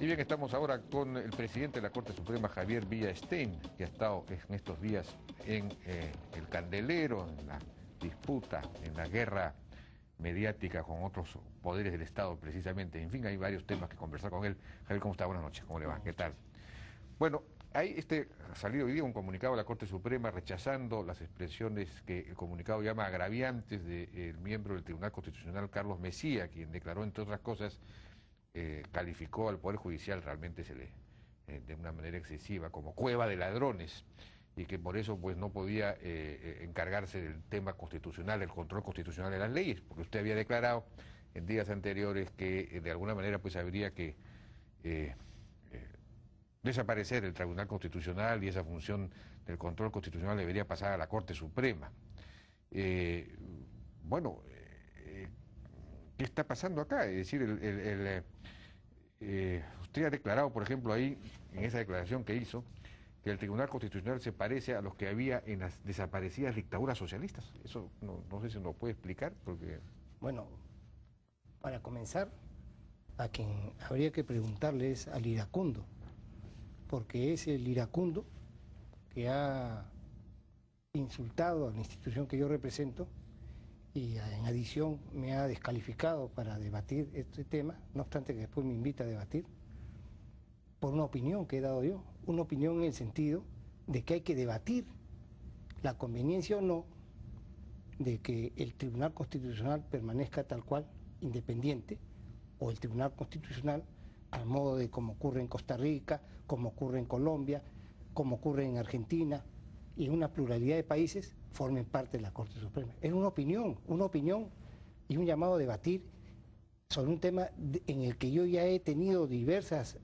Y bien, estamos ahora con el presidente de la Corte Suprema, Javier Villastein, que ha estado en estos días en el candelero, en la disputa, en la guerra mediática con otros poderes del Estado, precisamente. En fin, hay varios temas que conversar con él. Javier, ¿cómo está? Buenas noches, ¿cómo le va? ¿Qué tal? Bueno, ha salido hoy día un comunicado de la Corte Suprema rechazando las expresiones que el comunicado llama agraviantes del miembro del Tribunal Constitucional, Carlos Messía, quien declaró, entre otras cosas, calificó al Poder Judicial, realmente de una manera excesiva, como cueva de ladrones, y que por eso pues no podía encargarse del tema constitucional, el control constitucional de las leyes, porque usted había declarado en días anteriores que de alguna manera pues habría que desaparecer el Tribunal Constitucional y esa función del control constitucional debería pasar a la Corte Suprema. Bueno, ¿qué está pasando acá? Es decir, usted ha declarado, por ejemplo, ahí, en esa declaración que hizo, que el Tribunal Constitucional se parece a los que había en las desaparecidas dictaduras socialistas. Eso no sé si nos puede explicar, porque... Bueno, para comenzar, a quien habría que preguntarle es al iracundo, porque es el iracundo que ha insultado a la institución que yo represento y en adición me ha descalificado para debatir este tema, no obstante que después me invita a debatir, por una opinión que he dado yo, una opinión en el sentido de que hay que debatir la conveniencia o no de que el Tribunal Constitucional permanezca tal cual, independiente, o el Tribunal Constitucional, al modo de como ocurre en Costa Rica, como ocurre en Colombia, como ocurre en Argentina, y en una pluralidad de países, formen parte de la Corte Suprema. Es una opinión y un llamado a debatir sobre un tema en el que yo ya he tenido en diversas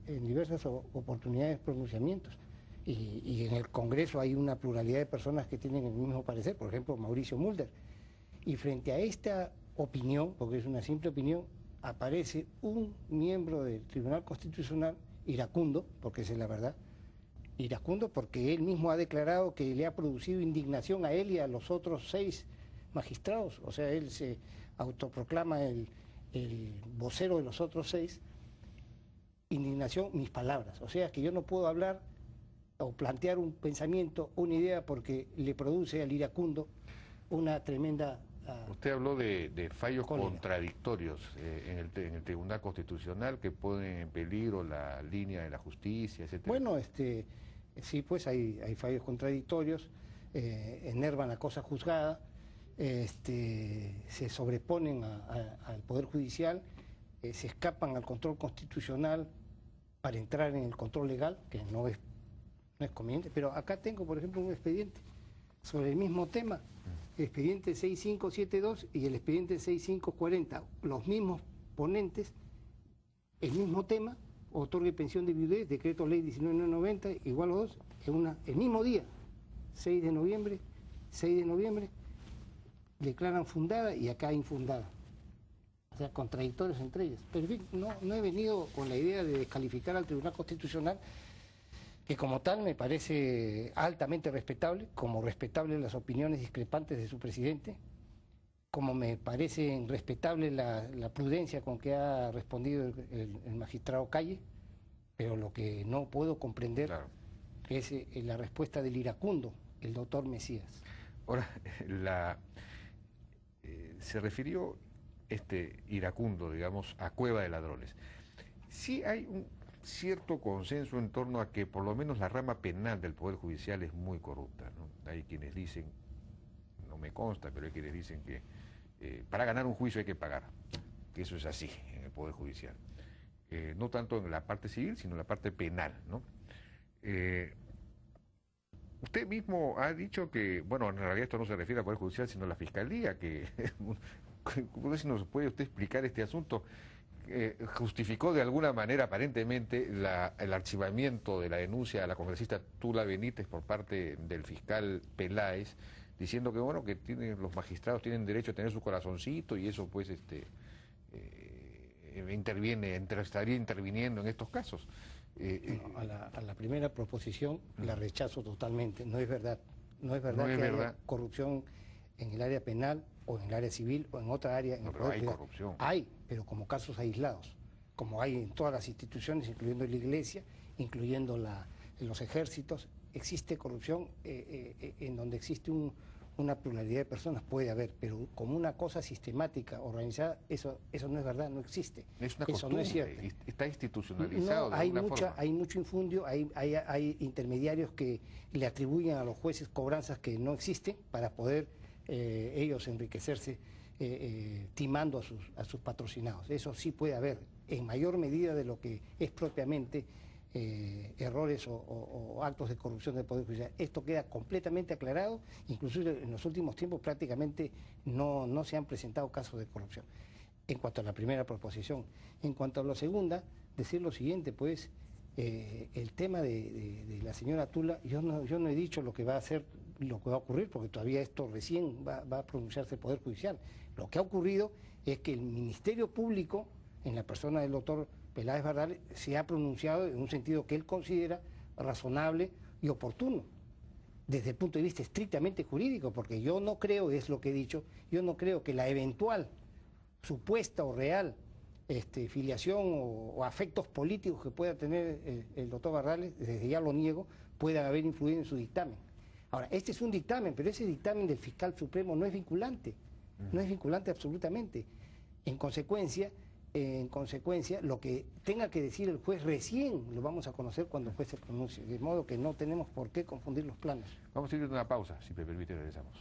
oportunidades pronunciamientos. Y en el Congreso hay una pluralidad de personas que tienen el mismo parecer, por ejemplo, Mauricio Mulder. Y frente a esta opinión, porque es una simple opinión, aparece un miembro del Tribunal Constitucional, iracundo, porque esa es la verdad, iracundo porque él mismo ha declarado que le ha producido indignación a él y a los otros 6 magistrados, o sea, él se autoproclama el vocero de los otros 6, indignación, mis palabras, o sea que yo no puedo hablar o plantear un pensamiento, una idea, porque le produce al iracundo una tremenda... Usted habló de fallos contradictorios en el Tribunal Constitucional que ponen en peligro la línea de la justicia, etc. Bueno, sí, pues hay fallos contradictorios, enervan a cosa juzgada, se sobreponen al Poder Judicial, se escapan al control constitucional para entrar en el control legal, que no es conveniente. Pero acá tengo, por ejemplo, un expediente sobre el mismo tema, el expediente 6572 y el expediente 6540, los mismos ponentes, el mismo tema, otorgue pensión de viudez, decreto ley 19990, igual a los dos, el mismo día, 6 de noviembre, declaran fundada y acá infundada. O sea, contradictorios entre ellas. Pero en fin, no he venido con la idea de descalificar al Tribunal Constitucional, que como tal me parece altamente respetable, como respetable las opiniones discrepantes de su presidente, como me parece respetable la prudencia con que ha respondido el magistrado Calle, pero lo que no puedo comprender, claro, es la respuesta del iracundo, el doctor Mesías. Ahora, se refirió iracundo, digamos, a cueva de ladrones. Sí hay un cierto consenso en torno a que por lo menos la rama penal del Poder Judicial es muy corrupta, ¿no? Hay quienes dicen, no me consta, pero hay quienes dicen que para ganar un juicio hay que pagar, que eso es así en el Poder Judicial. No tanto en la parte civil, sino en la parte penal, ¿no? Usted mismo ha dicho que, bueno, en realidad esto no se refiere al Poder Judicial, sino a la Fiscalía, que no sé si nos puede usted explicar este asunto. Justificó de alguna manera aparentemente el archivamiento de la denuncia a la congresista Tula Benítez por parte del fiscal Peláez, diciendo que bueno, que los magistrados tienen derecho a tener su corazoncito y eso pues estaría interviniendo en estos casos. A la primera proposición la rechazo totalmente, no es verdad. No es verdad que haya corrupción en el área penal o en el área civil o en otra área. No, pero hay corrupción. Hay, pero como casos aislados. como hay en todas las instituciones, incluyendo la iglesia, incluyendo los ejércitos. Existe corrupción en donde existe una pluralidad de personas, puede haber, pero como una cosa sistemática, organizada, eso no es verdad, no existe. Es una eso costumbre, no es cierto. Está institucionalizado No, de alguna forma. hay mucho infundio, hay intermediarios que le atribuyen a los jueces cobranzas que no existen para poder ellos enriquecerse timando a sus patrocinados. Eso sí puede haber, en mayor medida de lo que es propiamente errores o actos de corrupción del Poder Judicial. Esto queda completamente aclarado, inclusive en los últimos tiempos prácticamente no se han presentado casos de corrupción. En cuanto a la primera proposición. En cuanto a la segunda, decir lo siguiente, pues, el tema de la señora Tula, yo no he dicho lo que va a hacer, lo que va a ocurrir, porque todavía esto recién va a pronunciarse el Poder Judicial. Lo que ha ocurrido es que el Ministerio Público, en la persona del doctor Peláez Bardales, se ha pronunciado en un sentido que él considera razonable y oportuno, desde el punto de vista estrictamente jurídico, porque yo no creo, es lo que he dicho, yo no creo que la eventual, supuesta o real filiación o afectos políticos que pueda tener el doctor Bardales, desde ya lo niego, puedan haber influido en su dictamen. Ahora, este es un dictamen, pero ese dictamen del fiscal supremo no es vinculante absolutamente. En consecuencia, lo que tenga que decir el juez recién lo vamos a conocer cuando el juez se pronuncie, de modo que no tenemos por qué confundir los planos. Vamos a ir a una pausa, si me permite, regresamos.